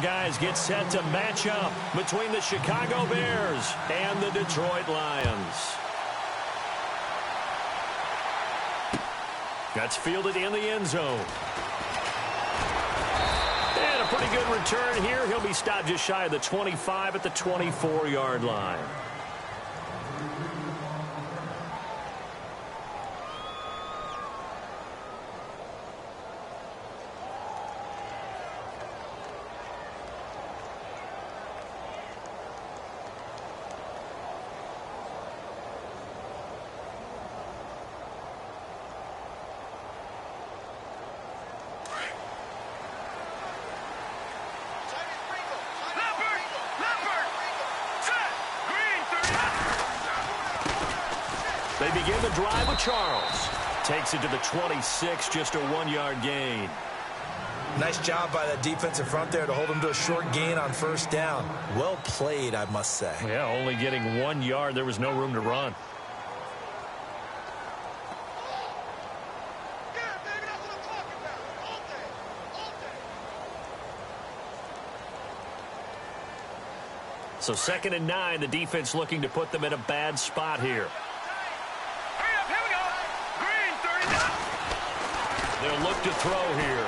guys get set to match up between the Chicago Bears and the Detroit Lions. That's fielded in the end zone. And a pretty good return here. He'll be stopped just shy of the 25 at the 24-yard line. They begin the drive with Charles. Takes it to the 26, just a 1-yard gain. Nice job by that defensive front there to hold him to a short gain on first down. Well played, I must say. Yeah, only getting 1 yard. There was no room to run. So 2nd and 9, the defense looking to put them in a bad spot here. They'll look to throw here.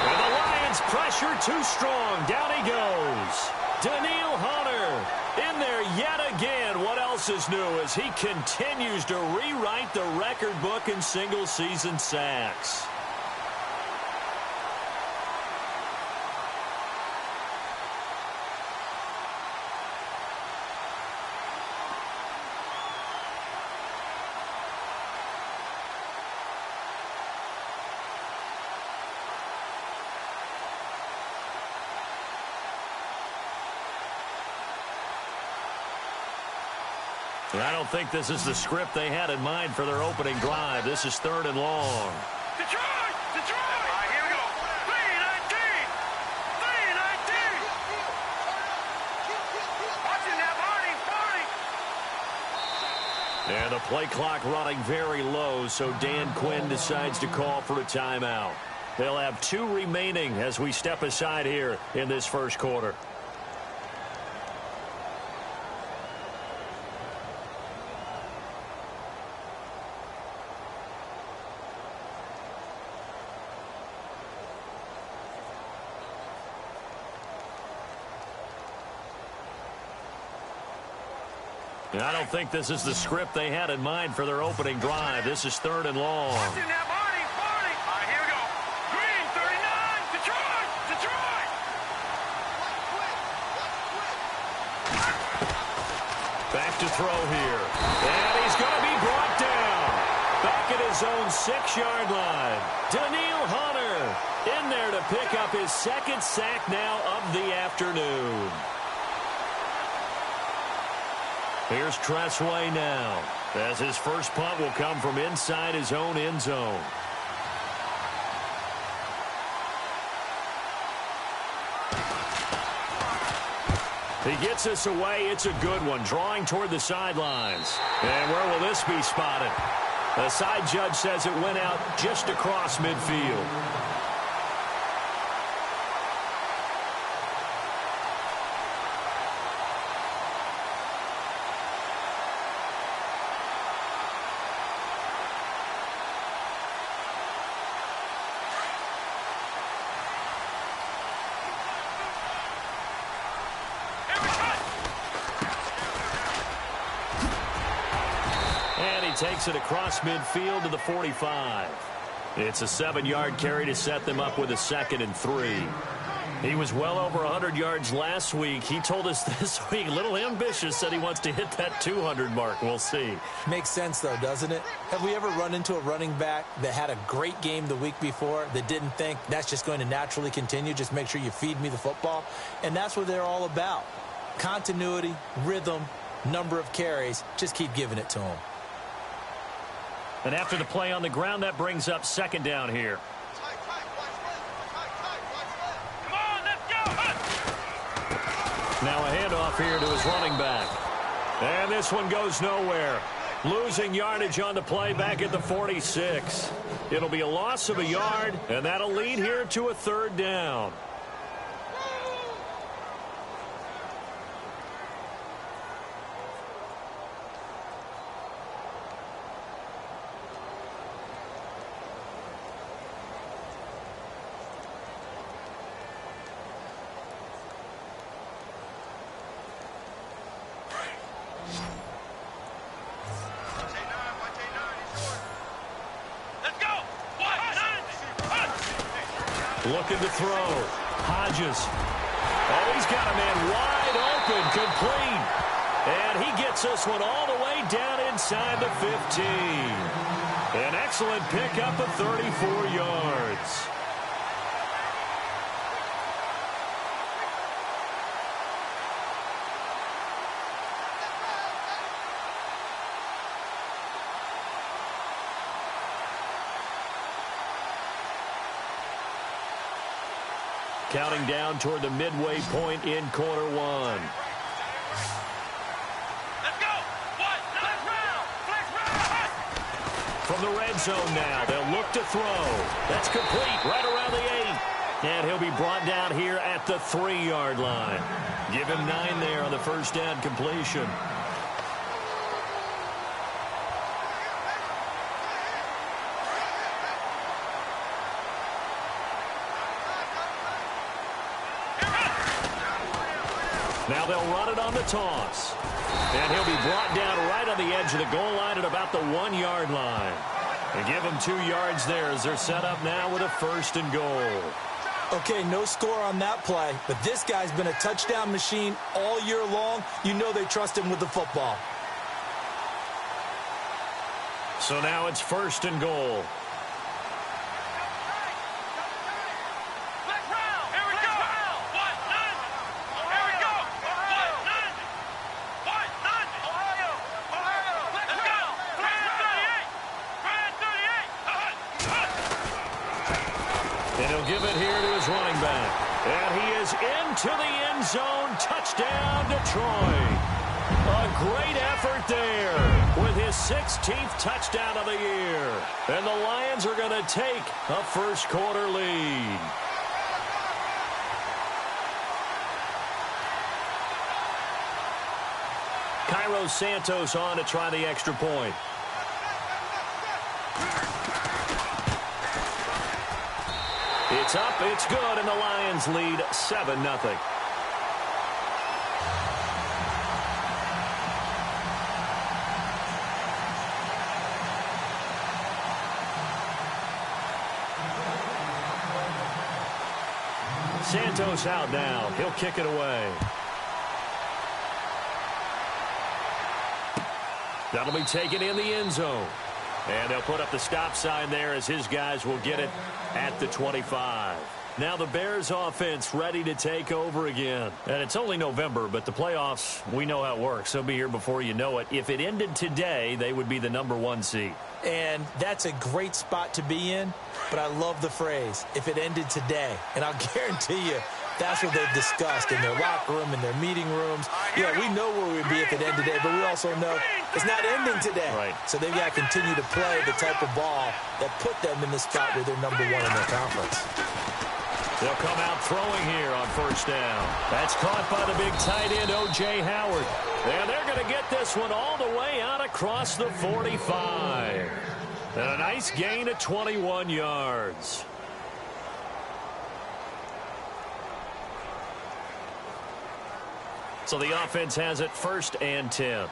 And the Lions pressure too strong. Down he goes. Danielle Hunter in there yet again. What else is new as he continues to rewrite the record book in single-season sacks. And I don't think this is the script they had in mind for their opening drive. This is 3rd and long. Detroit! Detroit! All right, here we go. 3-19! 3-19! Watching that, Barney! And the play clock running very low, so Dan Quinn decides to call for a timeout. They'll have 2 remaining as we step aside here in this first quarter. And I don't think this is the script they had in mind for their opening drive. This is 3rd and long. Watching that, Barney! Barney! All right, here we go. Green, 39! Detroit! Detroit! Back to throw here. And he's going to be brought down. Back at his own 6-yard line. Danielle Hunter in there to pick up his 2nd sack now of the afternoon. Here's Tressway now, as his first punt will come from inside his own end zone. He gets this away. It's a good one, drawing toward the sidelines. And where will this be spotted? The side judge says it went out just across midfield. Takes it across midfield to the 45. It's a 7-yard carry to set them up with a 2nd and 3. He was well over 100 yards last week. He told us this week, a little ambitious, said he wants to hit that 200 mark. We'll see. Makes sense, though, doesn't it? Have we ever run into a running back that had a great game the week before that didn't think that's just going to naturally continue? Just make sure you feed me the football. And that's what they're all about. Continuity, rhythm, number of carries. Just keep giving it to them. And after the play on the ground, that brings up 2nd down here. Come on, let's go! Now a handoff here to his running back. And this one goes nowhere. Losing yardage on the play back at the 46. It'll be a loss of a yard, and that'll lead here to a 3rd down. Looking to throw. Hodges. Oh, he's got a man wide open, complete. And he gets this one all the way down inside the 15. An excellent pickup of 34 yards. Counting down toward the midway point in quarter one. Let's go. What? Flex round. Flex round. From the red zone now, they'll look to throw. That's complete right around the 8. And he'll be brought down here at the 3-yard line. Give him 9 there on the first down completion. Now they'll run it on the toss. And he'll be brought down right on the edge of the goal line at about the 1-yard line. And give them 2 yards there as they're set up now with a 1st and goal. Okay, no score on that play, but this guy's been a touchdown machine all year long. You know they trust him with the football. So now it's 1st and goal. Give it here to his running back. And he is into the end zone. Touchdown, Detroit. A great effort there with his 16th touchdown of the year. And the Lions are going to take a first-quarter lead. Cairo Santos on to try the extra point. It's up, it's good, and the Lions lead 7-0. Santos out now. He'll kick it away. That'll be taken in the end zone. And they'll put up the stop sign there as his guys will get it at the 25. Now the Bears offense ready to take over again. And it's only November, but the playoffs, we know how it works. They'll be here before you know it. If it ended today, they would be the #1 seed. And that's a great spot to be in, but I love the phrase, if it ended today. And I'll guarantee you, that's what they've discussed in their locker room, in their meeting rooms. Yeah, we know where we'd be if it ended today, but we also know it's not ending today. Right. So they've got to continue to play the type of ball that put them in the spot where they're #1 in their conference. They'll come out throwing here on first down. That's caught by the big tight end, O.J. Howard. And they're going to get this one all the way out across the 45. And a nice gain of 21 yards. So the offense has it 1st and 10.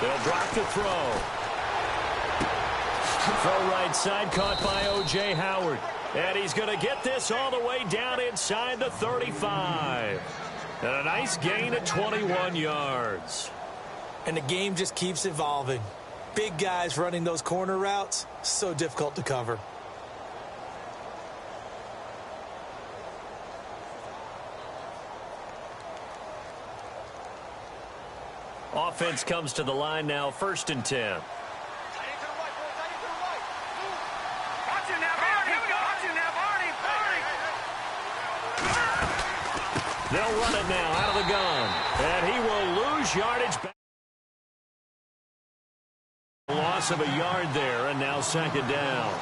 They'll drop to throw. Throw right side, caught by O.J. Howard. And he's going to get this all the way down inside the 35. And a nice gain of 21 yards. And the game just keeps evolving. Big guys running those corner routes, so difficult to cover. Offense comes to the line now, 1st and 10. They'll run it now out of the gun. And he will lose yardage back. Loss of a yard there, and now 2nd down.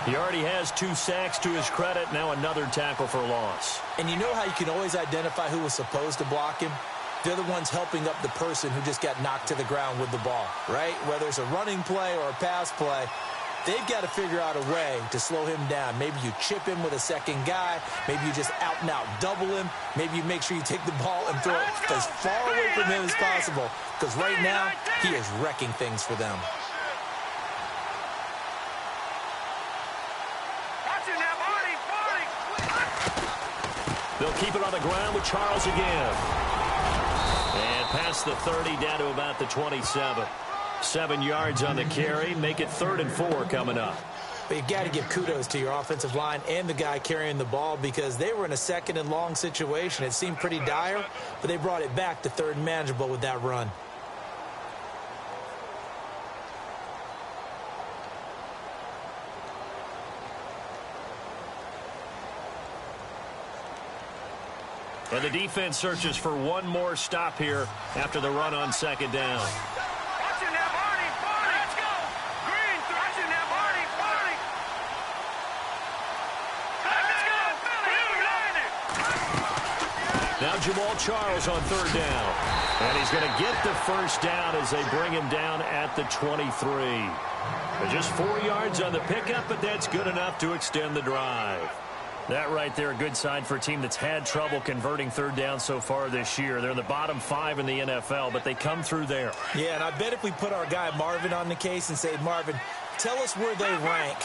He already has 2 sacks to his credit. Now another tackle for loss. And you know how you can always identify who was supposed to block him? They're the ones helping up the person who just got knocked to the ground with the ball, right? Whether it's a running play or a pass play, they've got to figure out a way to slow him down. Maybe you chip him with a second guy. Maybe you just out-and-out double him. Maybe you make sure you take the ball and throw it as far away from him as possible, because right now he is wrecking things for them. They'll keep it on the ground with Charles again. And past the 30, down to about the 27. 7 yards on the carry. Make it 3rd and 4 coming up. But you got to give kudos to your offensive line and the guy carrying the ball, because they were in a 2nd and long situation. It seemed pretty dire, but they brought it back to 3rd and manageable with that run. And the defense searches for one more stop here after the run on 2nd down. Now Jamal Charles on 3rd down. And he's going to get the first down as they bring him down at the 23. But just 4 yards on the pickup, but that's good enough to extend the drive. That right there, a good sign for a team that's had trouble converting 3rd down so far this year. They're in the bottom 5 in the NFL, but they come through there. Yeah, and I bet if we put our guy Marvin on the case and say, Marvin, tell us where they rank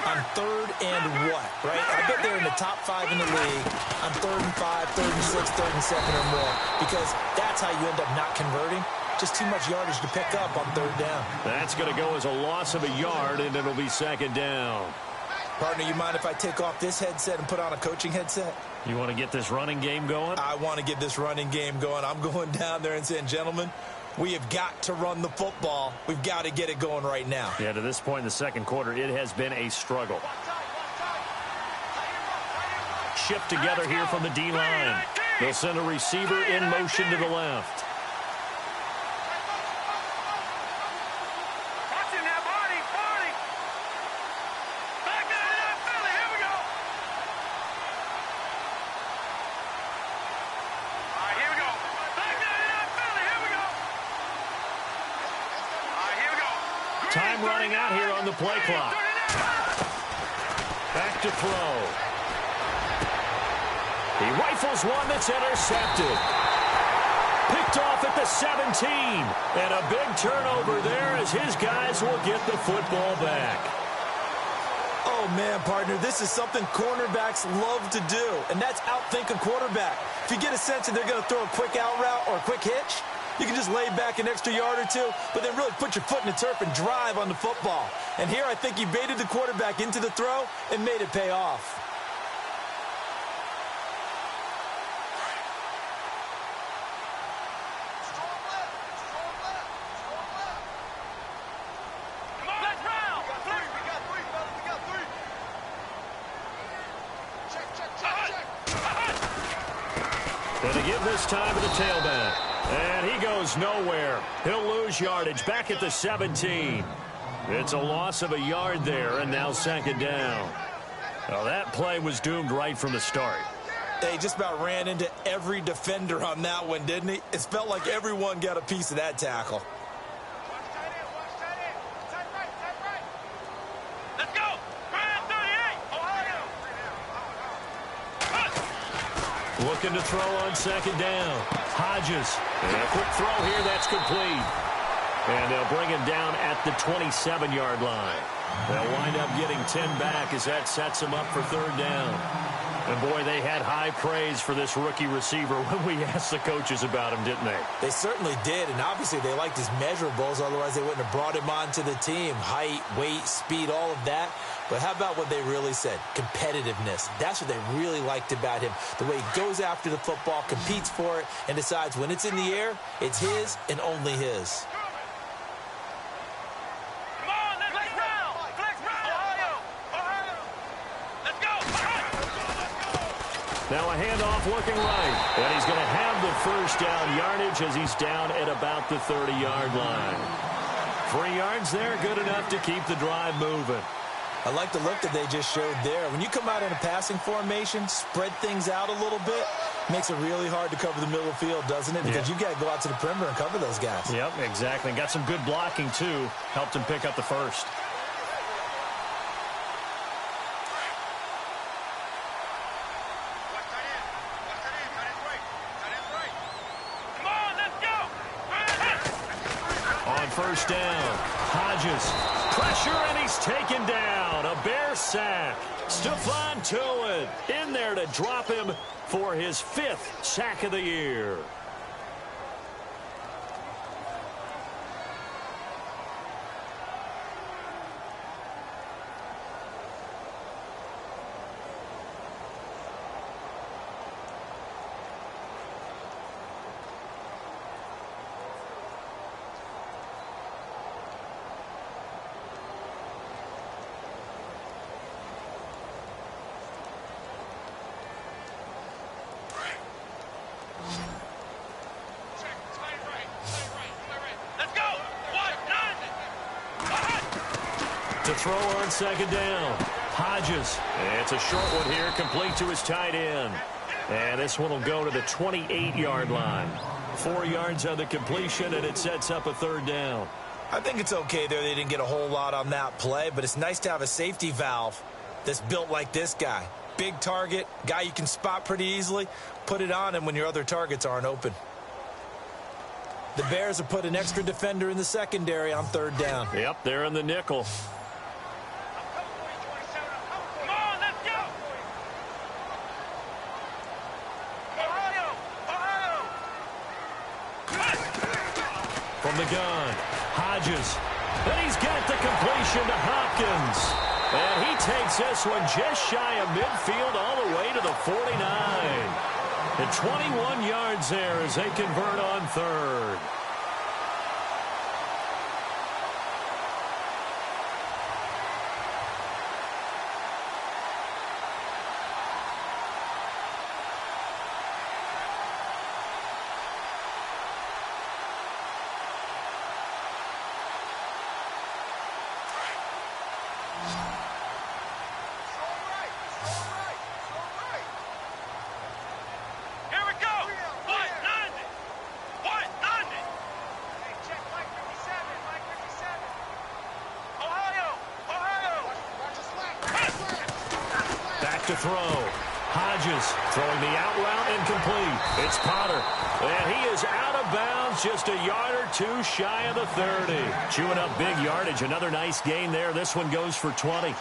on 3rd and what, right? I bet they're in the top 5 in the league on 3rd and 5, 3rd and 6, 3rd and 7 or more, because that's how you end up not converting. Just too much yardage to pick up on 3rd down. That's going to go as a loss of a yard, and it'll be 2nd down. Partner, you mind if I take off this headset and put on a coaching headset? You want to get this running game going? I want to get this running game going. I'm going down there and saying, gentlemen, we have got to run the football. We've got to get it going right now. Yeah, to this point in the 2nd quarter, it has been a struggle. Shift together here from the D-line. They'll send a receiver in motion to the left. Time running out here on the play clock. Back to throw. He rifles one that's intercepted. Picked off at the 17. And a big turnover there as his guys will get the football back. Oh, man, partner, this is something cornerbacks love to do, and that's outthink a quarterback. If you get a sense that they're going to throw a quick out route or a quick hitch, you can just lay back an extra yard or two, but then really put your foot in the turf and drive on the football. And here I think he baited the quarterback into the throw and made it pay off. And to give this time to the tailback. And he goes nowhere. He'll lose yardage back at the 17. It's a loss of a yard there, and now 2nd down. Well, that play was doomed right from the start. They just about ran into every defender on that one, didn't he? It felt like everyone got a piece of that tackle. Let's go! 38! Looking to throw on 2nd down. Hodges. And a quick throw here. That's complete. And they'll bring him down at the 27-yard line. They'll wind up getting 10 back as that sets him up for 3rd down. And, boy, they had high praise for this rookie receiver when we asked the coaches about him, didn't they? They certainly did, and obviously they liked his measurables. Otherwise, they wouldn't have brought him onto the team. Height, weight, speed, all of that. But how about what they really said? Competitiveness. That's what they really liked about him. The way he goes after the football, competes for it, and decides when it's in the air, it's his and only his. Now a handoff looking right. And he's going to have the first down yardage as he's down at about the 30-yard line. 3 yards there, good enough to keep the drive moving. I like the look that they just showed there. When you come out in a passing formation, spread things out a little bit, makes it really hard to cover the middle of the field, doesn't it? Because you've got to go out to the perimeter and cover those guys. Yep, exactly. And got some good blocking, too. Helped him pick up the first. first down. Hodges, pressure, and he's taken down. A Bear sack. Stephon Tuitt in there to drop him for his 5th sack of the year. To throw on second down. Hodges. It's a short one here, complete to his tight end. And this one will go to the 28-yard line. 4 yards on the completion, and it sets up a third down. I think it's okay there. They didn't get a whole lot on that play, but it's nice to have a safety valve that's built like this guy. Big target, guy you can spot pretty easily. Put it on him when your other targets aren't open. The Bears have put an extra defender in the secondary on third down. Yep, they're in the nickel. From the gun, Hodges. And he's got the completion to Hopkins. And he takes this one just shy of midfield all the way to the 49. And 21 yards there as they convert on third. To throw. Hodges throwing the out route incomplete. It's Potter. And he is out of bounds just a yard or two shy of the 30. Chewing up big yardage. Another nice gain there. This one goes for 20.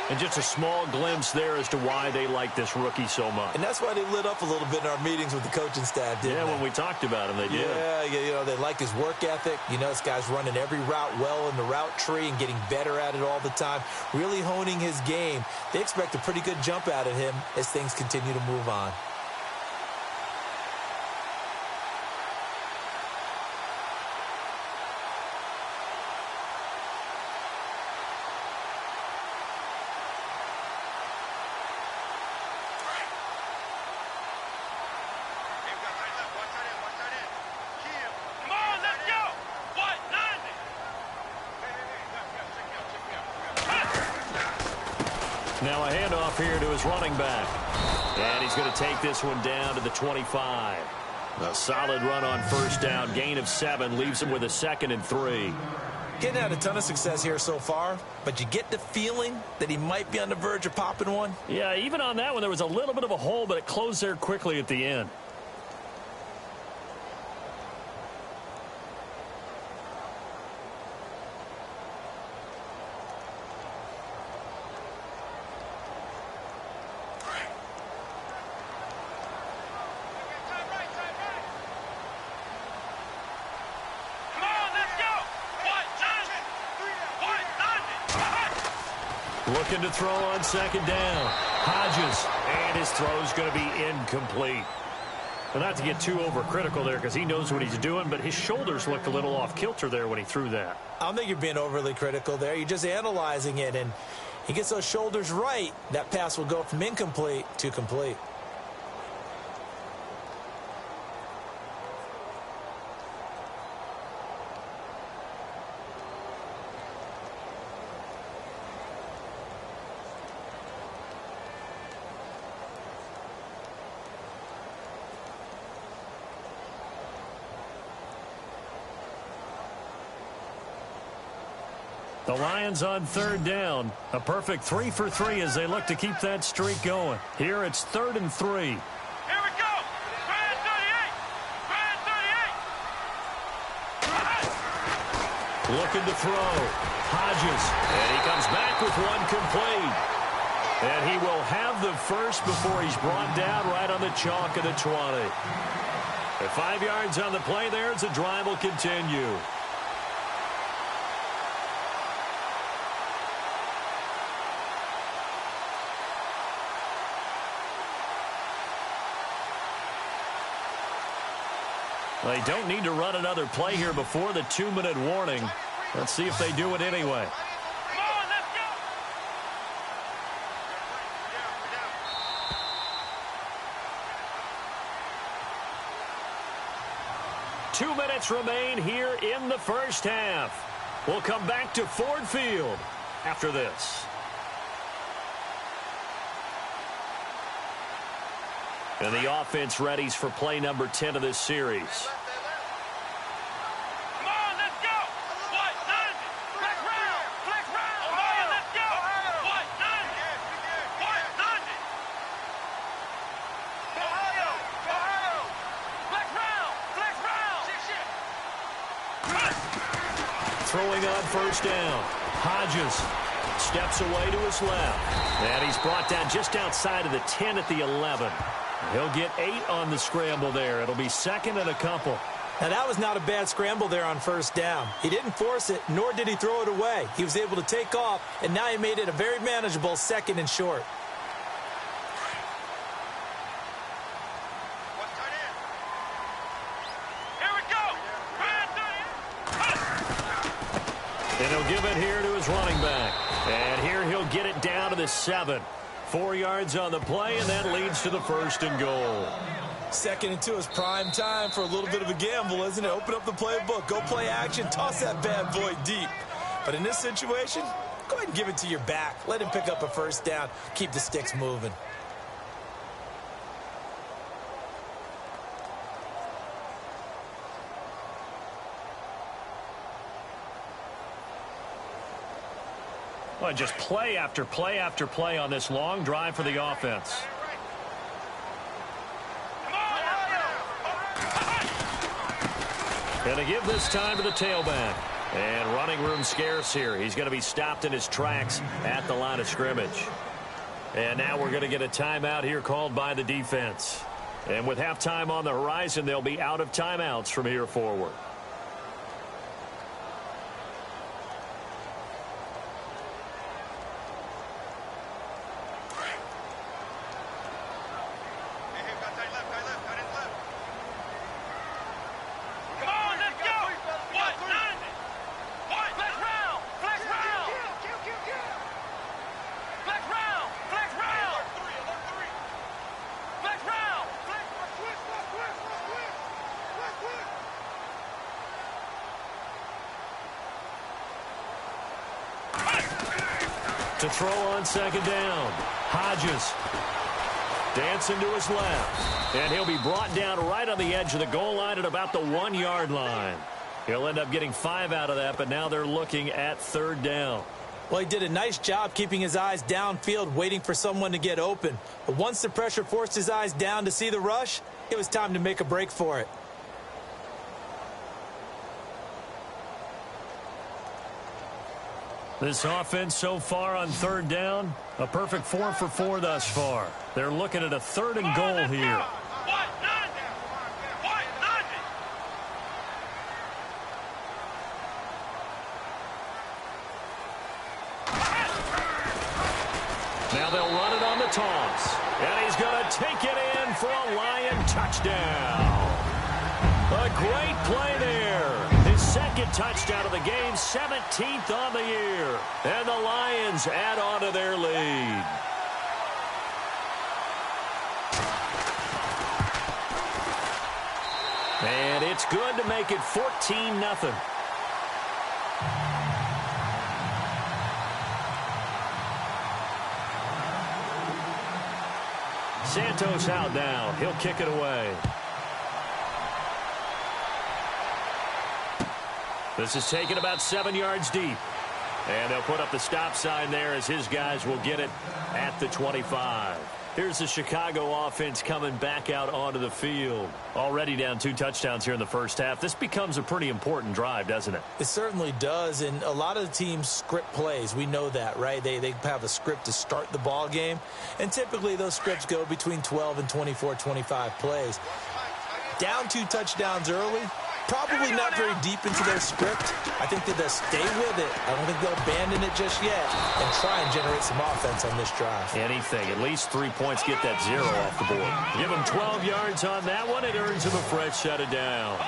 And just a small glimpse there as to why they like this rookie so much. And that's why they lit up a little bit in our meetings with the coaching staff, didn't they? Yeah, when we talked about him, they did. Yeah, you know, they like his work ethic. You know, this guy's running every route well in the route tree and getting better at it all the time, really honing his game. They expect a pretty good jump out of him as things continue to move on. Now a handoff here to his running back. And he's going to take this one down to the 25. A solid run on first down. Gain of 7 leaves him with a 2nd and 3. Getting had a ton of success here so far, but you get the feeling that he might be on the verge of popping one. Yeah, even on that one, there was a little bit of a hole, but it closed there quickly at the end. Looking to throw on second down. Hodges, and his throw is going to be incomplete. Well, not to get too overcritical there because he knows what he's doing, but his shoulders looked a little off kilter there when he threw that. I don't think you're being overly critical there. You're just analyzing it, and he gets those shoulders right. That pass will go from incomplete to complete. The Lions on third down. A perfect 3 for 3 as they look to keep that streak going. Here it's 3rd and 3. Here we go. Grand 38. Grand 38. Looking to throw. Hodges. And he comes back with one complete. And he will have the first before he's brought down right on the chalk of the 20. At 5 yards on the play there as the drive will continue. They don't need to run another play here before the 2-minute warning. Let's see if they do it anyway. Come on, let's go. 2 minutes remain here in the first half. We'll come back to Ford Field after this. And the offense readies for play number 10 of this series. Come on, let's go. What? 90. Flex round. Flex round. Come on, let's go. What? 90. What? 90. Ohio. Ohio. Flex round. Flex round. Throwing on first down. Hodges steps away to his left. And he's brought down just outside of the 10 at the 11. He'll get 8 on the scramble there. It'll be second and a couple. Now, that was not a bad scramble there on first down. He didn't force it, nor did he throw it away. He was able to take off, and now he made it a very manageable second and short. What's tight end? Here we go. And he'll give it here to his running back. And here he'll get it down to the 7. 4 yards on the play, and that leads to the first and goal. Second and 2 is prime time for a little bit of a gamble, isn't it? Open up the playbook, go play action, toss that bad boy deep. But in this situation, go ahead and give it to your back. Let him pick up a first down. Keep the sticks moving. Well, just play after play after play on this long drive for the offense. Going to give this time to the tailback. And running room scarce here. He's going to be stopped in his tracks at the line of scrimmage. And now we're going to get a timeout here called by the defense. And with halftime on the horizon, they'll be out of timeouts from here forward. To throw on second down. Hodges dancing to his left. And he'll be brought down right on the edge of the goal line at about the 1 yard line. He'll end up getting 5 out of that, but now they're looking at third down. Well, he did a nice job keeping his eyes downfield, waiting for someone to get open. But once the pressure forced his eyes down to see the rush, it was time to make a break for it. This offense so far on third down, a perfect 4 for 4 thus far. They're looking at a third and goal here. Now they'll run it on the toss. And he's going to take it in for a Lion touchdown. A great play there. His second touchdown of the game, 17th on the year. And the Lions add on to their lead. And it's good to make it 14-0. Santos out now. He'll kick it away. This is taken about 7 yards deep. And they'll put up the stop sign there as his guys will get it at the 25. Here's the Chicago offense coming back out onto the field. Already down 2 touchdowns here in the first half. This becomes a pretty important drive, doesn't it? It certainly does, and a lot of the teams script plays. We know that, right? They have a script to start the ball game, and typically those scripts go between 12 and 24, 25 plays. Down 2 touchdowns early, probably not very deep into their script. I think that they'll stay with it. I don't think they'll abandon it just yet and try and generate some offense on this drive. Anything. At least 3 points, get that 0 off the board. Give them 12 yards on that one. It earns him a fresh set of downs.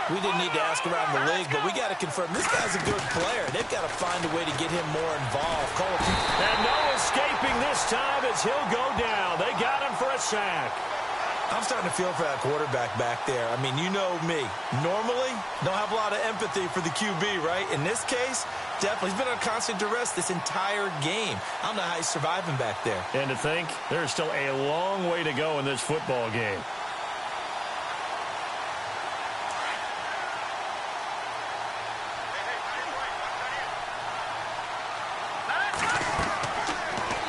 We didn't need to ask around the league, but we got to confirm this guy's a good player. They've got to find a way to get him more involved. And no escaping this time as he'll go down. They got him for a sack. I'm starting to feel for that quarterback back there. I mean, you know me. Normally, don't have a lot of empathy for the QB, right? In this case, definitely. He's been on constant duress this entire game. I don't know how he's surviving back there. And to think, there's still a long way to go in this football game.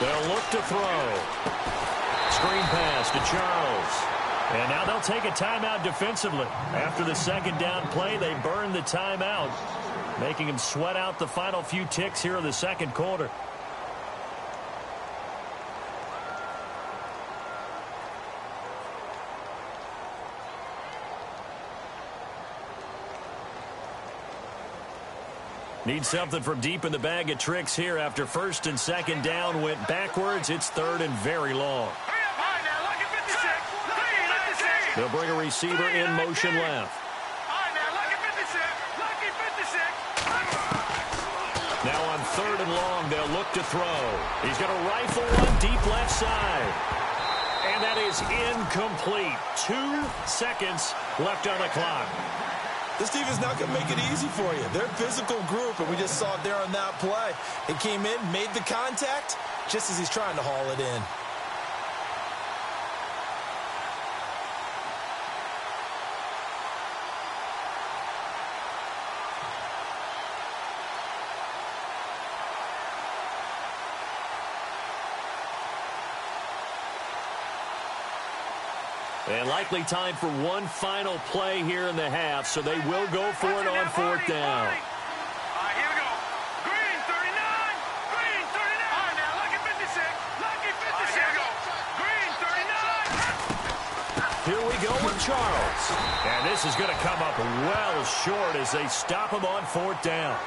They'll look to throw. Screen pass to Charles. And now they'll take a timeout defensively. After the second down play, they burn the timeout, making him sweat out the final few ticks here in the second quarter. Need something from deep in the bag of tricks here after first and second down went backwards. It's third and very long. They'll bring a receiver in motion left. Now on third and long, they'll look to throw. He's going to rifle one deep left side. And that is incomplete. 2 seconds left on the clock. This team is not going to make it easy for you. They're a physical group, and we just saw it there on that play. He came in, made the contact, just as he's trying to haul it in. And likely time for one final play here in the half, so they will go for it on fourth down. Here we go. Green 39. Green 39. All right, now, lucky 56. Lucky 56. Here we go. Green 39. Here we go with Charles. And this is going to come up well short as they stop him on fourth down.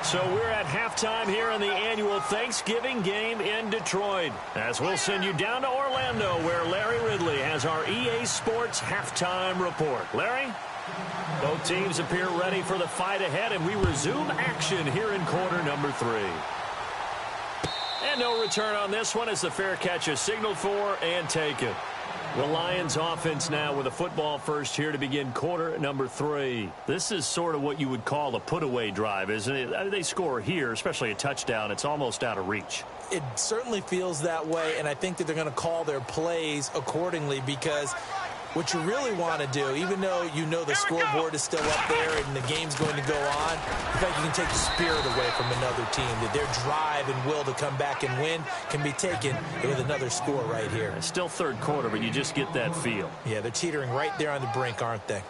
So we're at halftime here in the annual Thanksgiving game in Detroit. As we'll send you down to Orlando, where Larry Ridley has our EA Sports halftime report. Larry? Both teams appear ready for the fight ahead, and we resume action here in quarter number 3. And no return on this one as the fair catch is signaled for and taken. The Lions offense now with a football first here to begin quarter number 3. This is sort of what you would call a put-away drive, isn't it? They score here, especially a touchdown. It's almost out of reach. It certainly feels that way, and I think that they're going to call their plays accordingly because what you really want to do, even though you know the scoreboard is still up there and the game's going to go on, in fact, you can take the spirit away from another team, that their drive and will to come back and win can be taken with another score right here. It's still third quarter, but you just get that feel. Yeah, they're teetering right there on the brink, aren't they?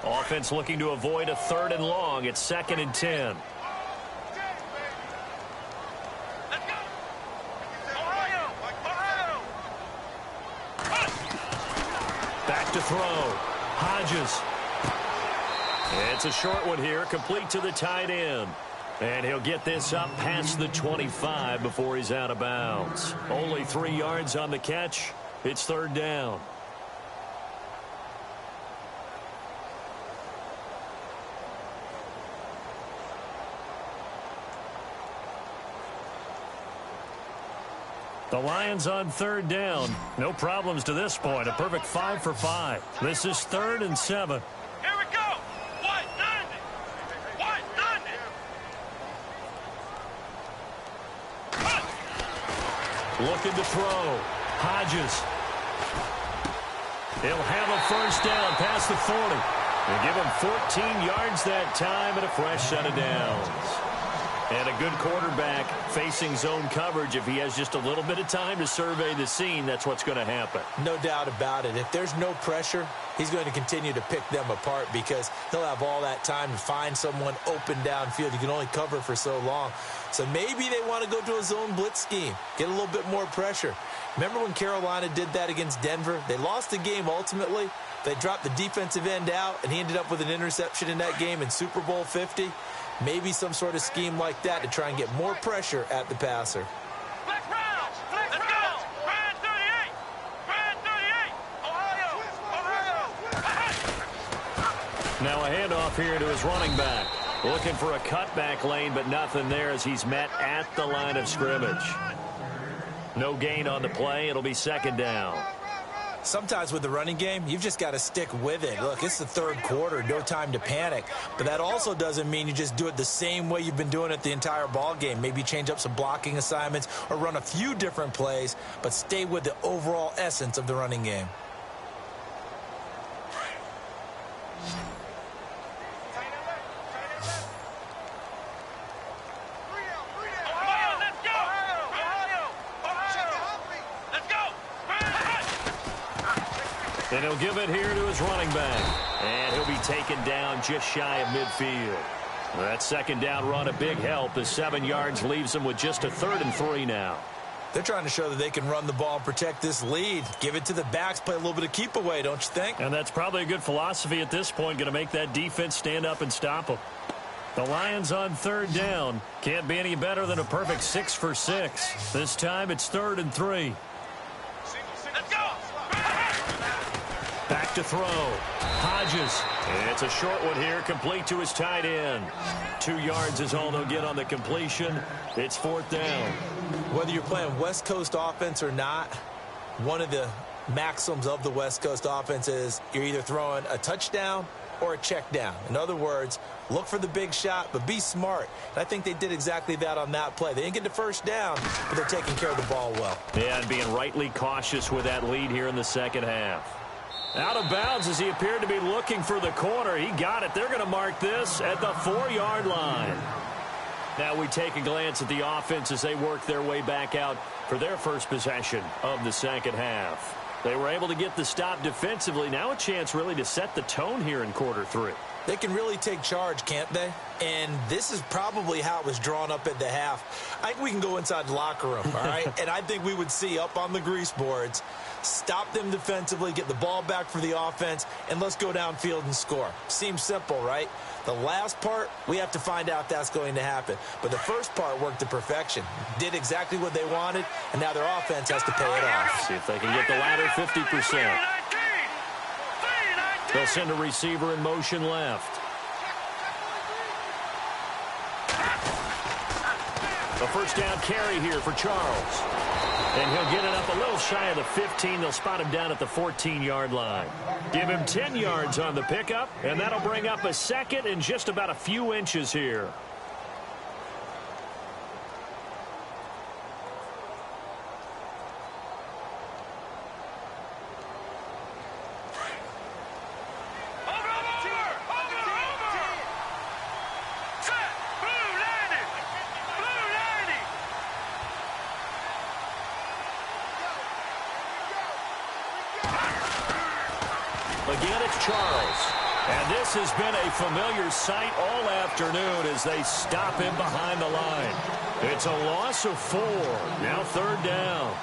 Offense looking to avoid a third and long. It's second and 10. Back to throw. Hodges. It's a short one here, complete to the tight end. And he'll get this up past the 25 before he's out of bounds. Only 3 yards on the catch. It's third down. The Lions on third down. No problems to this point. A perfect 5 for 5. This is third and 7. Here we go. White 90. White 90. Looking to throw. Hodges. He'll have a first down past the 40. They give him 14 yards that time and a fresh set of downs. And a good quarterback facing zone coverage, if he has just a little bit of time to survey the scene, that's what's going to happen. No doubt about it. If there's no pressure, he's going to continue to pick them apart because he'll have all that time to find someone open downfield. You can only cover for so long. So maybe they want to go to a zone blitz scheme, get a little bit more pressure. Remember when Carolina did that against Denver? They lost the game ultimately. They dropped the defensive end out, and he ended up with an interception in that game in Super Bowl 50. Maybe some sort of scheme like that to try and get more pressure at the passer. Let's go! Brand 38! Brand 38! Ohio! Now a handoff here to his running back. Looking for a cutback lane, but nothing there as he's met at the line of scrimmage. No gain on the play. It'll be second down. Sometimes with the running game, you've just got to stick with it. Look, it's the third quarter, no time to panic. But that also doesn't mean you just do it the same way you've been doing it the entire ball game. Maybe change up some blocking assignments or run a few different plays, but stay with the overall essence of the running game. And he'll give it here to his running back. And he'll be taken down just shy of midfield. That second down run a big help as 7 yards leaves them with just a 3rd and 3 now. They're trying to show that they can run the ball and protect this lead. Give it to the backs, play a little bit of keep away, don't you think? And that's probably a good philosophy at this point, going to make that defense stand up and stop them. The Lions on 3rd down. Can't be any better than a perfect 6 for 6. This time it's 3rd and 3. Back to throw. Hodges. And it's a short one here, complete to his tight end. 2 yards is all they'll get on the completion. It's 4th down. Whether you're playing West Coast offense or not, one of the maxims of the West Coast offense is you're either throwing a touchdown or a check down. In other words, look for the big shot, but be smart. And I think they did exactly that on that play. They didn't get the first down, but they're taking care of the ball well. Yeah, and being rightly cautious with that lead here in the second half. Out of bounds as he appeared to be looking for the corner. He got it. They're going to mark this at the 4-yard line. Now we take a glance at the offense as they work their way back out for their first possession of the second half. They were able to get the stop defensively. Now a chance really to set the tone here in quarter 3. They can really take charge, can't they? And this is probably how it was drawn up at the half. I think we can go inside the locker room, all right? And I think we would see up on the grease boards, stop them defensively, get the ball back for the offense, and let's go downfield and score. Seems simple, right? The last part, we have to find out that's going to happen. But the first part worked to perfection. Did exactly what they wanted, and now their offense has to pay it off. See if they can get the latter 50%. They'll send a receiver in motion left. A first down carry here for Charles. And he'll get it up a little shy of the 15. They'll spot him down at the 14-yard line. Give him 10 yards on the pickup, and that'll bring up a second and just about a few inches here. Again, it's Charles. And this has been a familiar sight all afternoon as they stop him behind the line. It's a loss of 4. Now 3rd down.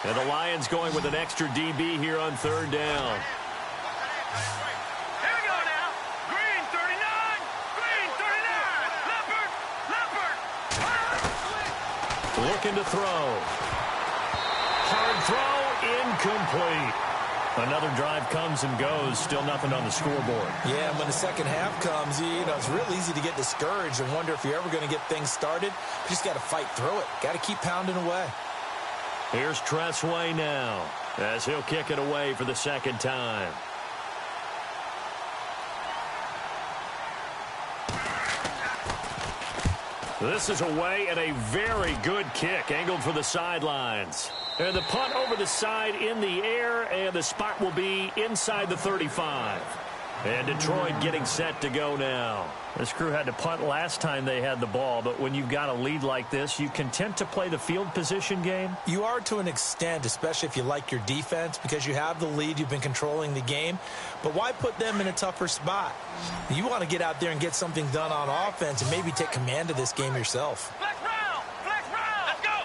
And the Lions going with an extra DB here on 3rd down. Here we go now. Green 39. Green 39. Leopard. Looking to throw. Hard throw, incomplete. Another drive comes and goes. Still nothing on the scoreboard. Yeah, and when the second half comes, you know, it's real easy to get discouraged and wonder if you're ever going to get things started. You just got to fight through it. Got to keep pounding away. Here's Tressway now as he'll kick it away for the second time. This is away and a very good kick angled for the sidelines. And the punt over the side in the air, and the spot will be inside the 35. And Detroit getting set to go now. This crew had to punt last time they had the ball, but when you've got a lead like this, you content to play the field position game? You are to an extent, especially if you like your defense, because you have the lead, you've been controlling the game. But why put them in a tougher spot? You want to get out there and get something done on offense and maybe take command of this game yourself. Flex round! Flex round! Let's go!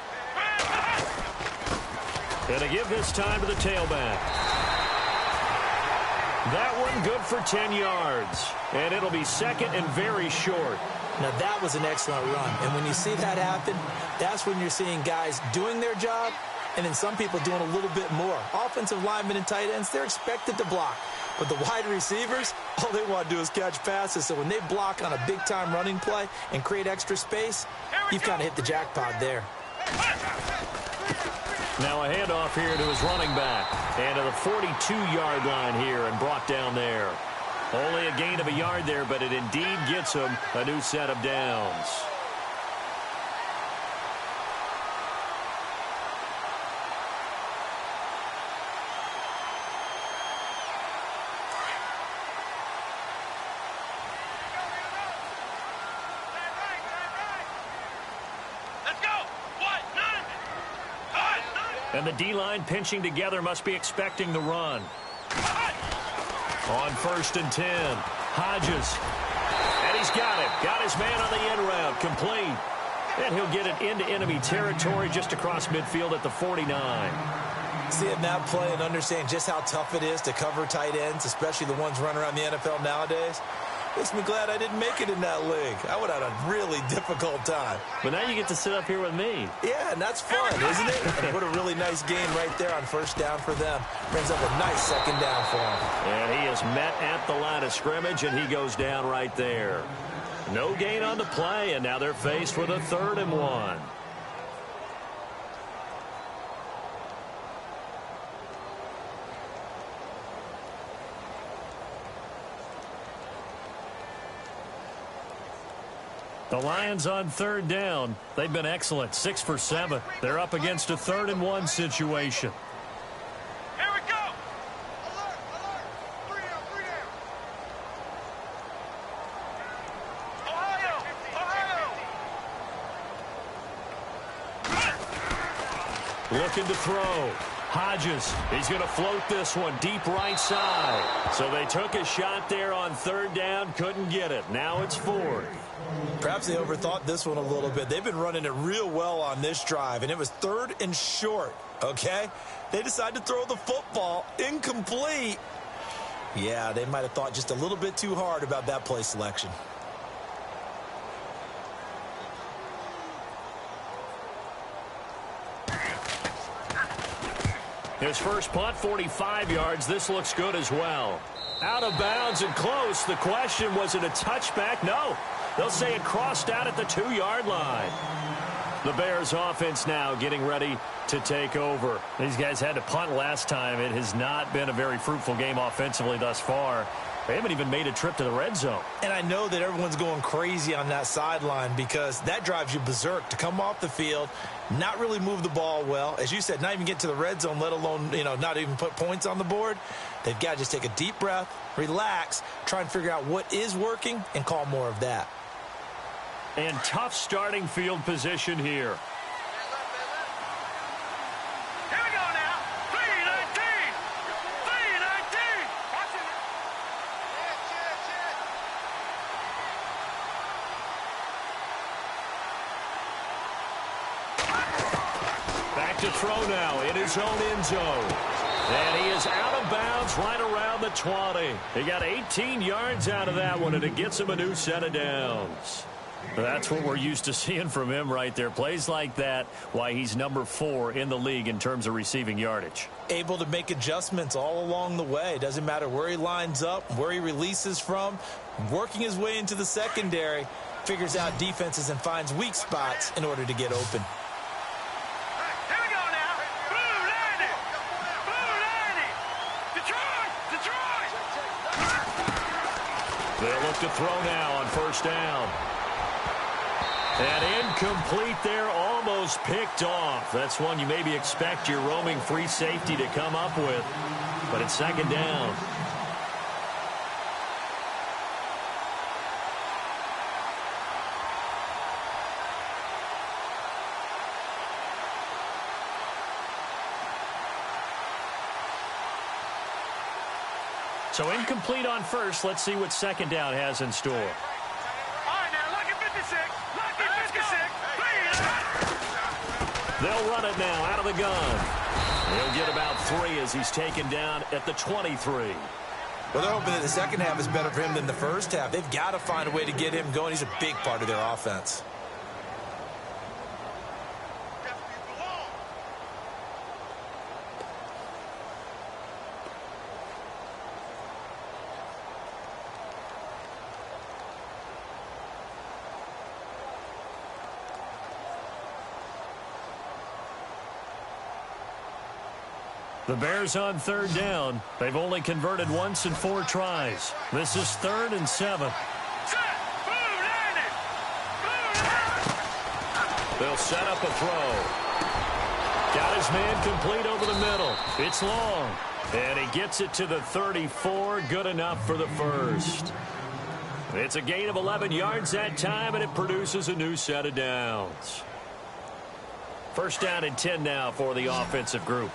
And to give this time to the tailback. That one good for 10 yards. And it'll be second and very short. Now, that was an excellent run. And when you see that happen, that's when you're seeing guys doing their job and then some people doing a little bit more. Offensive linemen and tight ends, they're expected to block. But the wide receivers, all they want to do is catch passes. So when they block on a big-time running play and create extra space, you've kind of hit the jackpot there. Now a handoff here to his running back. And to the 42-yard line here and brought down there. Only a gain of a yard there, but it indeed gets him a new set of downs. And the D-line pinching together must be expecting the run. On 1st and 10, Hodges. And he's got it. Got his man on the end route. Complete. And he'll get it into enemy territory just across midfield at the 49. Seeing that play and understanding just how tough it is to cover tight ends, especially the ones running around the NFL nowadays, makes me glad I didn't make it in that league. I would have had a really difficult time. But now you get to sit up here with me. Yeah, and that's fun, isn't it? And what a really nice game right there on 1st down for them. Brings up a nice 2nd down for him. And he is met at the line of scrimmage, and he goes down right there. No gain on the play, and now they're faced with a 3rd and 1. The Lions on 3rd down. They've been excellent, 6 for 7. They're up against a 3rd and 1 situation. Here we go! Alert! Alert! 3 down! 3 down! Ohio! Looking to throw. Hodges, he's going to float this one deep right side. So they took a shot there on 3rd down, couldn't get it. Now it's 4th. Perhaps they overthought this one a little bit. They've been running it real well on this drive, and it was 3rd and short, okay? They decided to throw the football incomplete. Yeah, they might have thought just a little bit too hard about that play selection. His first punt, 45 yards. This looks good as well. Out of bounds and close. The question, was it a touchback? No. They'll say it crossed out at the 2-yard line. The Bears offense now getting ready to take over. These guys had to punt last time. It has not been a very fruitful game offensively thus far. They haven't even made a trip to the red zone. And I know that everyone's going crazy on that sideline because that drives you berserk to come off the field, not really move the ball well. As you said, not even get to the red zone, let alone, not even put points on the board. They've got to just take a deep breath, relax, try and figure out what is working, and call more of that. And tough starting field position here. Here we go now. 3-19. 3-19. Watch it. Back to throw now in his own end zone. And he is out of bounds right around the 20. He got 18 yards out of that one, and it gets him a new set of downs. That's what we're used to seeing from him right there. Plays like that, why he's number 4 in the league in terms of receiving yardage. Able to make adjustments all along the way. Doesn't matter where he lines up, where he releases from. Working his way into the secondary, figures out defenses and finds weak spots in order to get open. Here we go now. Blue landed. Blue landed. Detroit. Detroit. They'll look to throw now on first down. And incomplete there, almost picked off. That's one you maybe expect your roaming free safety to come up with. But it's second down. So incomplete on first. Let's see what second down has in store. All right, now, lucky 56. Lucky 56. They'll run it now out of the gun. He'll get about 3 as he's taken down at the 23. Well, they're hoping that the second half is better for him than the first half. They've got to find a way to get him going. He's a big part of their offense. The Bears on third down. They've only converted once in 4 tries. This is 3rd and 7. They'll set up a throw. Got his man complete over the middle. It's long. And he gets it to the 34. Good enough for the first. It's a gain of 11 yards that time, and it produces a new set of downs. First down and 10 now for the offensive group.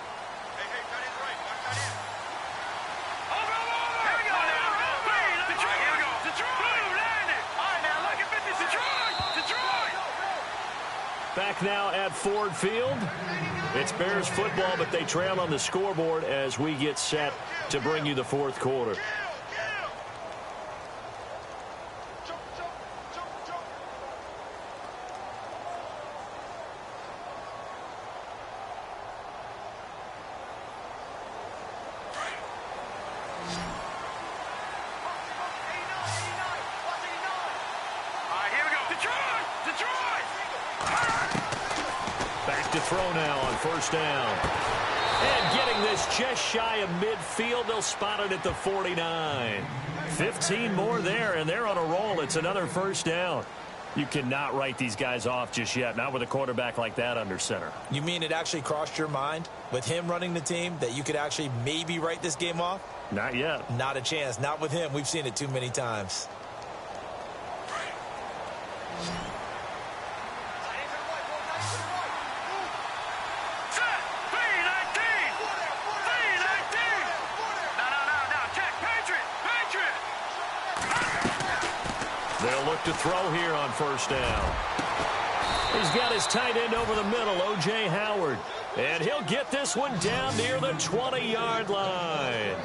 Back now at Ford Field. It's Bears football, but they trail on the scoreboard as we get set to bring you the 4th quarter. Throw now on first down. And getting this just shy of midfield. They'll spot it at the 49. 15 more there, and they're on a roll. It's another first down. You cannot write these guys off just yet, not with a quarterback like that under center. You mean it actually crossed your mind with him running the team that you could actually maybe write this game off? Not yet. Not a chance. Not with him. We've seen it too many times. They'll look to throw here on first down. He's got his tight end over the middle, O.J. Howard. And he'll get this one down near the 20-yard line.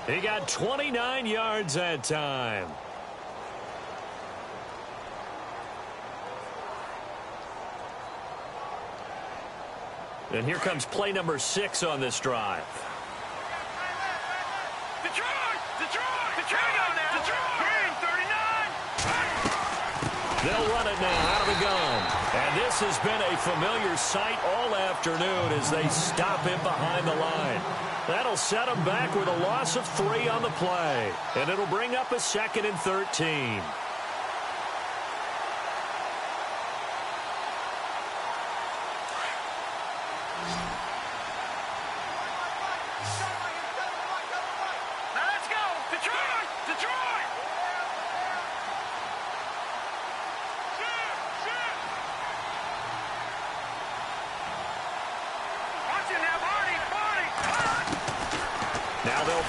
He got 29 yards that time. And here comes play number 6 on this drive. They'll run it now out of the gun. And this has been a familiar sight all afternoon as they stop him behind the line. That'll set him back with a loss of 3 on the play. And it'll bring up a 2nd and 13.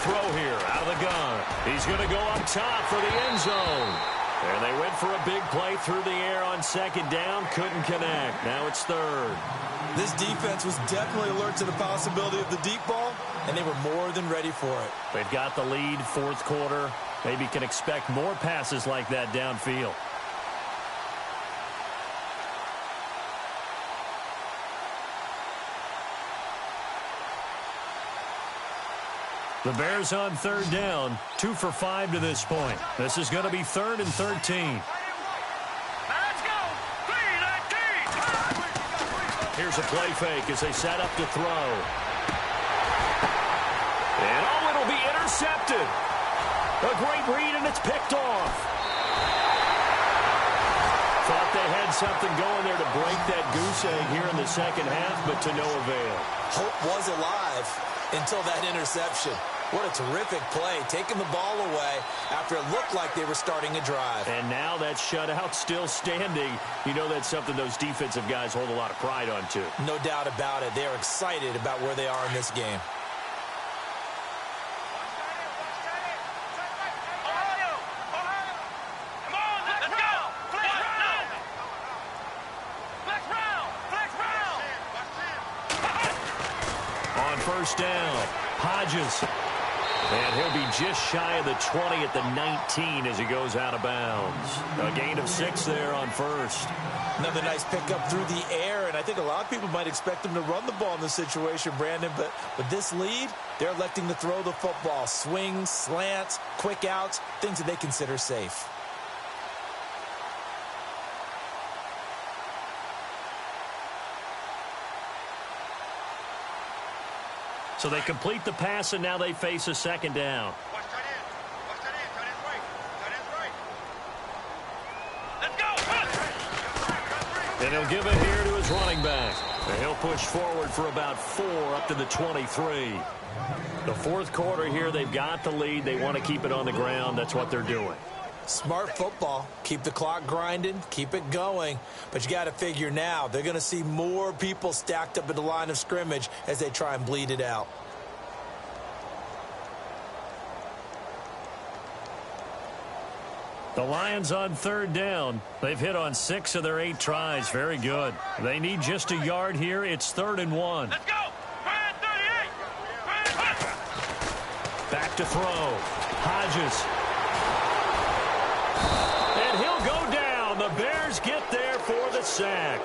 Throw here out of the gun. He's going to go up top for the end zone. And they went for a big play through the air on second down. Couldn't connect. Now it's 3rd. This defense was definitely alert to the possibility of the deep ball, and they were more than ready for it. They've got the lead, 4th quarter. Maybe can expect more passes like that downfield. The Bears on third down, 2 for 5 to this point. This is going to be 3rd and 13. Let's go. 3-19. Here's a play fake as they set up to throw. And it'll be intercepted. A great read, and it's picked off. Thought they had something going there to break that goose egg here in the second half, but to no avail. Hope was alive until that interception. What a terrific play, taking the ball away after it looked like they were starting a drive. And now that shutout still standing. You know that's something those defensive guys hold a lot of pride on, too. No doubt about it. They are excited about where they are in this game. First down, Hodges. And he'll be just shy of the 20 at the 19 as he goes out of bounds. A gain of 6 there on first. Another nice pickup through the air, and I think a lot of people might expect him to run the ball in this situation, Brandon, but with this lead, they're electing to throw the football. Swings, slants, quick outs, things that they consider safe. So they complete the pass, and now they face a second down. Watch tight end. Watch tight end. Tight end's right. Tight end's right. Let's go. And he'll give it here to his running back. And he'll push forward for about 4 up to the 23. The fourth quarter here, they've got the lead. They want to keep it on the ground. That's what they're doing. Smart football. Keep the clock grinding. Keep it going. But you got to figure now, they're going to see more people stacked up at the line of scrimmage as they try and bleed it out. The Lions on third down. They've hit on 6 of their 8 tries. Very good. They need just a yard here. It's 3rd and 1. Let's go. 38. Back to throw. Hodges. And he'll go down. The Bears get there for the sack.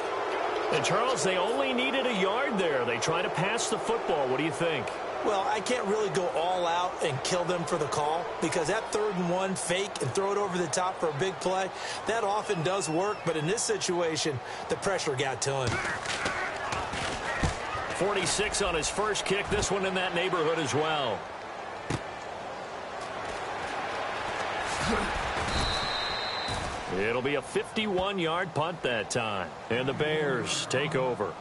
And, Charles, they only needed a yard there. They try to pass the football. What do you think? Well, I can't really go all out and kill them for the call because that 3rd and 1 fake and throw it over the top for a big play, that often does work. But in this situation, the pressure got to him. 46 on his first kick. This one in that neighborhood as well. It'll be a 51-yard punt that time. And the Bears take over.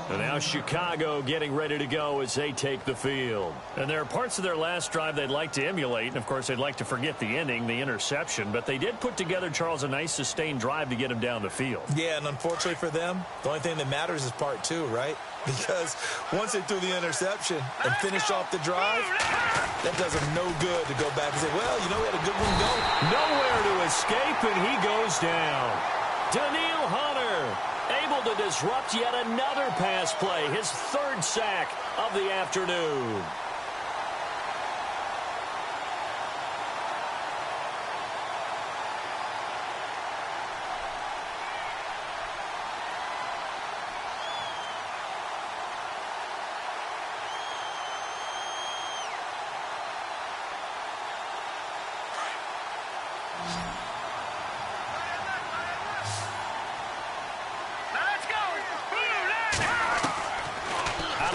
And now Chicago getting ready to go as they take the field. And there are parts of their last drive they'd like to emulate. And, of course, they'd like to forget the ending, the interception. But they did put together, Charles, a nice sustained drive to get him down the field. Yeah, and unfortunately for them, the only thing that matters is part 2, right? Because once they threw the interception and finished off the drive, that does them no good to go back and say, well, you know, we had a good one going. Nowhere to escape, and he goes down. Daniil Hunter able to disrupt yet another pass play, his 3rd sack of the afternoon.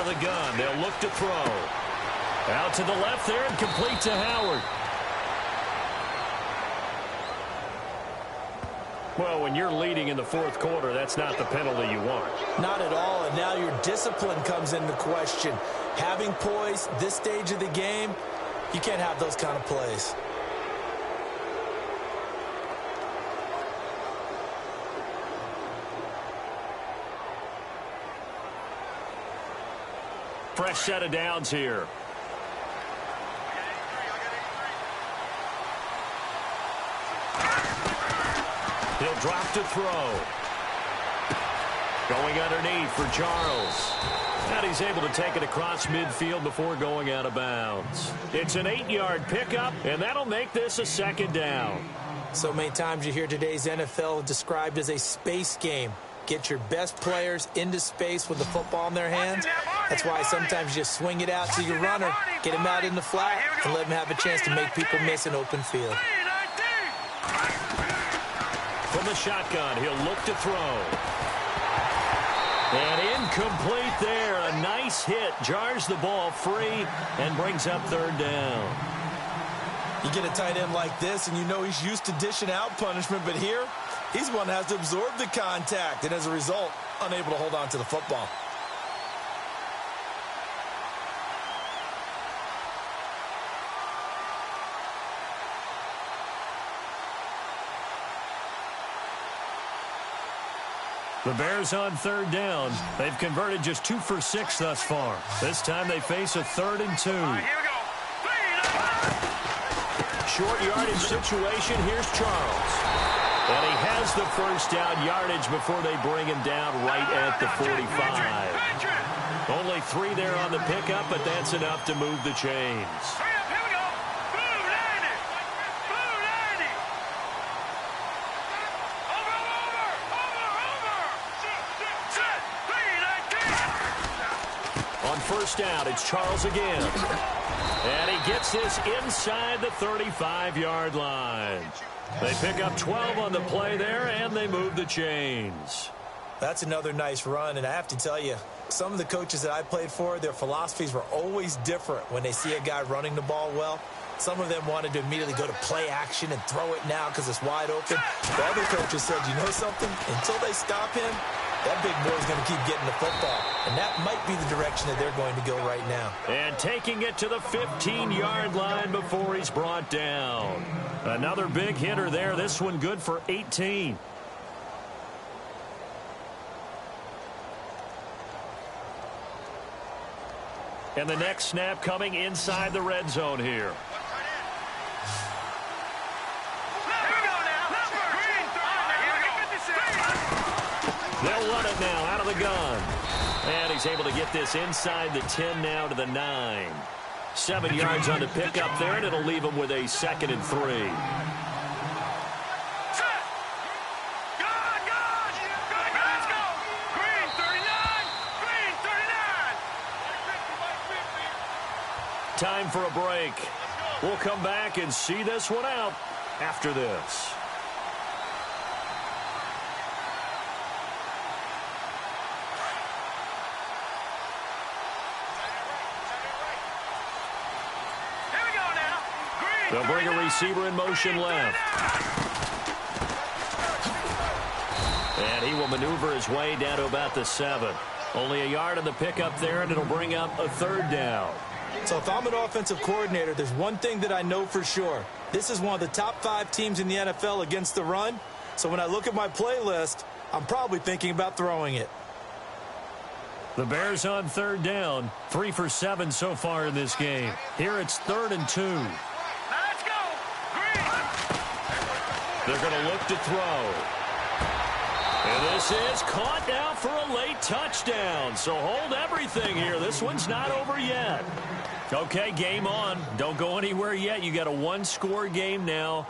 The gun. They'll look to throw. Out to the left there and complete to Howard. Well, when you're leading in the fourth quarter, that's not the penalty you want. Not at all, and now your discipline comes into question. Having poise this stage of the game, you can't have those kind of plays. Fresh set of downs here. He'll drop to throw. Going underneath for Charles. And he's able to take it across midfield before going out of bounds. It's an 8-yard pickup, and that'll make this a 2nd down. So many times you hear today's NFL described as a space game. Get your best players into space with the football in their hands. That's why sometimes you just swing it out to your runner, get him out in the flat, and let him have a chance to make people miss an open field. From the shotgun, he'll look to throw. And incomplete there. A nice hit. Jars the ball free and brings up third down. You get a tight end like this, and you know he's used to dishing out punishment, but here, he's one that has to absorb the contact, and as a result, unable to hold on to the football. The Bears on third down. They've converted just 2 for 6 thus far. This time they face a 3rd and 2. Here we go. Short yardage situation. Here's Charles. And he has the first down yardage before they bring him down right at the 45. Only 3 there on the pickup, but that's enough to move the chains. On first down, it's Charles again. And he gets this inside the 35-yard line. They pick up 12 on the play there, and they move the chains. That's another nice run, and I have to tell you, some of the coaches that I played for, their philosophies were always different when they see a guy running the ball well. Some of them wanted to immediately go to play action and throw it now because it's wide open. The other coaches said, you know something? Until they stop him, that big boy's going to keep getting the football. And that might be the direction that they're going to go right now. And taking it to the 15-yard line before he's brought down. Another big hitter there. This one good for 18. And the next snap coming inside the red zone here. They'll run it now out of the gun. And he's able to get this inside the 10 now to the 9. 7 yards on the pickup there, and it'll leave him with a 2nd and 3. Time for a break. We'll come back and see this one out after this. They'll bring a receiver in motion left. And he will maneuver his way down to about the 7. Only a yard on the pickup there, and it'll bring up a 3rd down. So if I'm an offensive coordinator, there's one thing that I know for sure. This is one of the top 5 teams in the NFL against the run. So when I look at my playlist, I'm probably thinking about throwing it. The Bears on 3rd down. 3 for 7 so far in this game. Here it's 3rd and 2. They're going to look to throw. And this is caught now for a late touchdown. So hold everything here. This one's not over yet. Okay, game on. Don't go anywhere yet. You got a 1-score game now.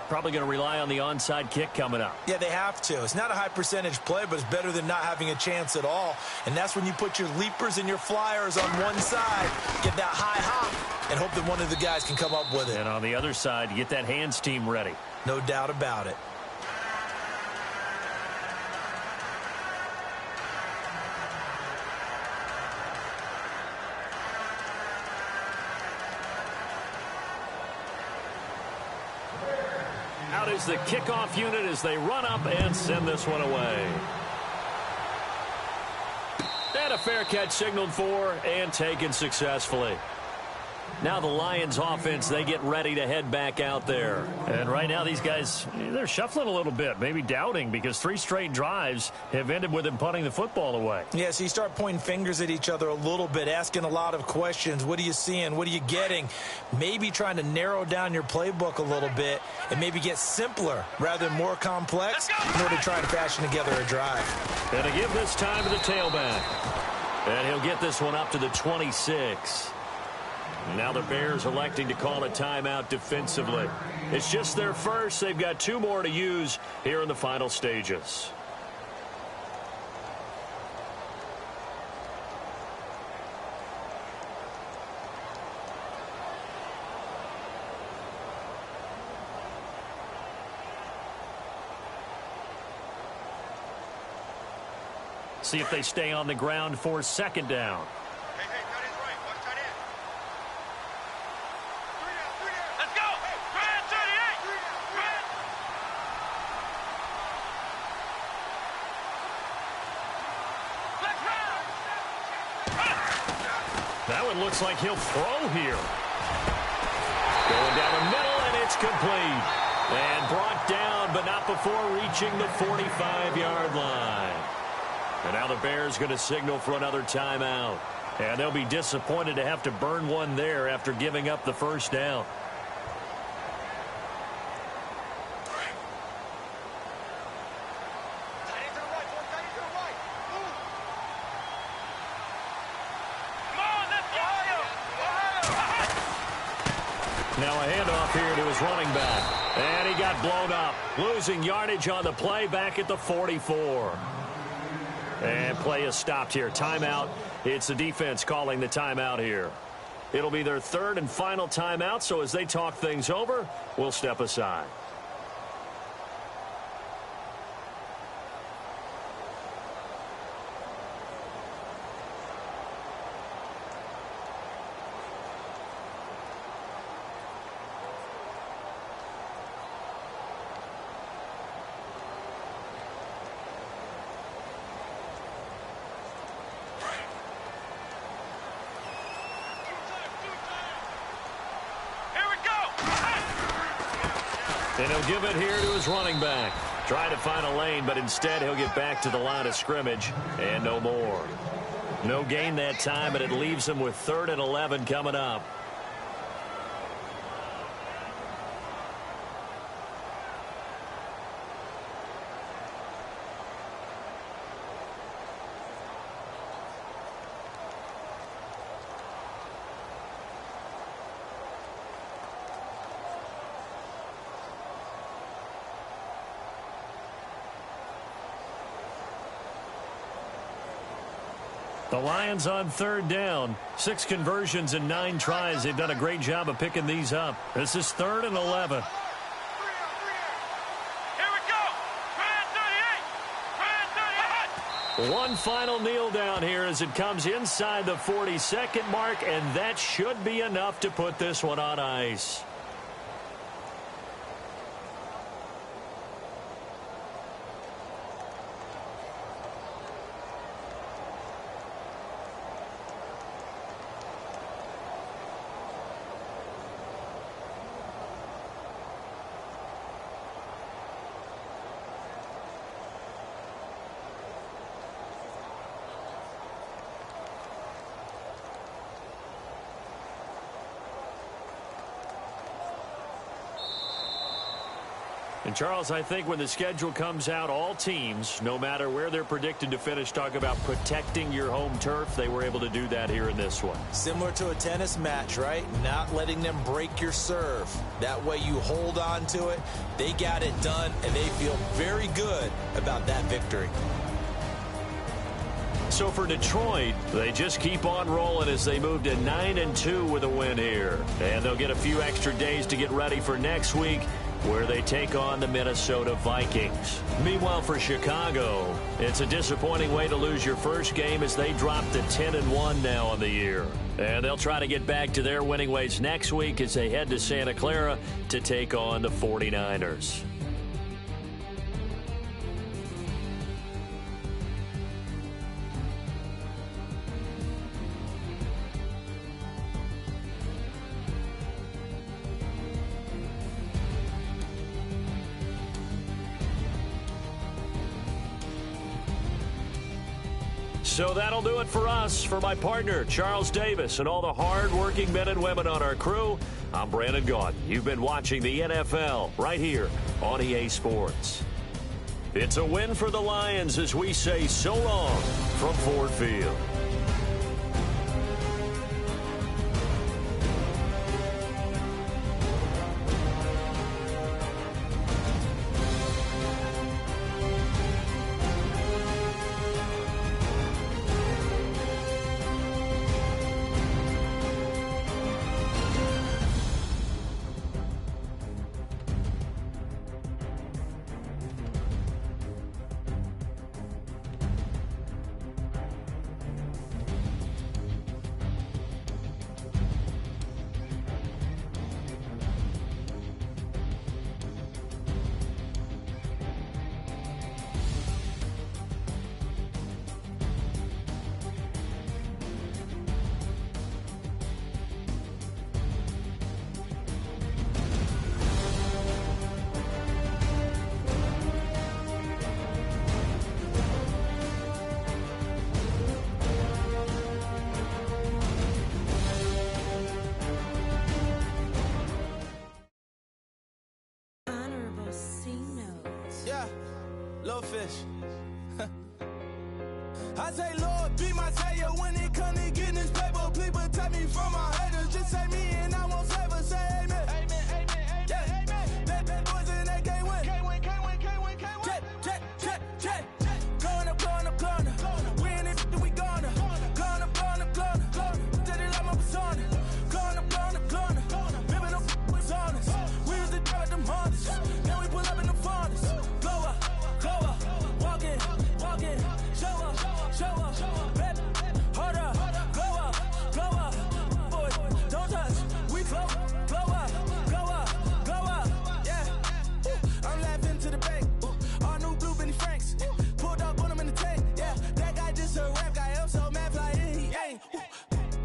Probably going to rely on the onside kick coming up. Yeah, they have to. It's not a high percentage play, but it's better than not having a chance at all. And that's when you put your leapers and your flyers on one side, get that high hop, and hope that one of the guys can come up with it. And on the other side, you get that hands team ready. No doubt about it. Out is the kickoff unit as they run up and send this one away. And a fair catch signaled for and taken successfully. Now the Lions offense, they get ready to head back out there. And right now these guys, they're shuffling a little bit, maybe doubting, because 3 straight drives have ended with them punting the football away. Yeah, so you start pointing fingers at each other a little bit, asking a lot of questions. What are you seeing? What are you getting? Maybe trying to narrow down your playbook a little bit and maybe get simpler rather than more complex in order to try and fashion together a drive. And to give this time to the tailback. And he'll get this one up to the 26. Now the Bears electing to call a timeout defensively. It's just their first. They've got 2 more to use here in the final stages. See if they stay on the ground for second down. Hey, tight end right. Watch tight end. Three down. Let's go. Grand 38. Grand. Flex round. That one looks like he'll throw here. Going down the middle, and it's complete. And brought down, but not before reaching the 45-yard line. And now the Bears going to signal for another timeout. And they'll be disappointed to have to burn one there after giving up the first down. Now a handoff here to his running back. And he got blown up. Losing yardage on the play back at the 44. And play is stopped here. Timeout. It's the defense calling the timeout here. It'll be their third and final timeout, so as they talk things over, we'll step aside. And he'll give it here to his running back. Trying to find a lane, but instead he'll get back to the line of scrimmage and no more. No gain that time, and it leaves him with 3rd and 11 coming up. The Lions on 3rd down. 6 conversions and 9 tries. They've done a great job of picking these up. This is 3rd and 11. Here we go. Grand 38. Grand 38. One final kneel down here as it comes inside the 42nd mark, and that should be enough to put this one on ice. And, Charles, I think when the schedule comes out, all teams, no matter where they're predicted to finish, talk about protecting your home turf. They were able to do that here in this one. Similar to a tennis match, right? Not letting them break your serve. That way you hold on to it. They got it done, and they feel very good about that victory. So for Detroit, they just keep on rolling as they move to 9-2 with a win here. And they'll get a few extra days to get ready for next week, where they take on the Minnesota Vikings. Meanwhile, for Chicago, it's a disappointing way to lose your first game as they drop to 10-1 now on the year. And they'll try to get back to their winning ways next week as they head to Santa Clara to take on the 49ers. So that'll do it for us. For my partner, Charles Davis, and all the hard-working men and women on our crew, I'm Brandon Gaudin. You've been watching the NFL right here on EA Sports. It's a win for the Lions as we say so long from Ford Field. Little fish. I say, Lord, be my savior when it comes to getting this paper. Please protect me from my haters. Just say me and I won't save us. Say amen. Amen, amen, yeah. Amen. Bad boys and they can't win. Can't win, can't win, can't win, can't win. Jet. Going up. We in it, we gonna. Going up. Did it like my persona. Going up. Bibbing up was honest. We was the drug them hardest. Then we pull up in the furnace. Glow up. Walking. Show up. Baby, hold up. Glow up. Boy, don't touch. We flow up. Yeah. I'm laughing to the bank. All new blue Benny Franks. Pulled up on him in the tank. Yeah, that guy just a rap guy. I'm so mad fly in, he ain't.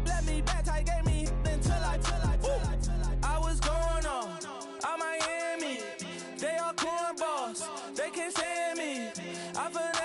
Let me back, tight gave me until I was going on. I'm Miami. They all cornballs. They can't stand me. I feel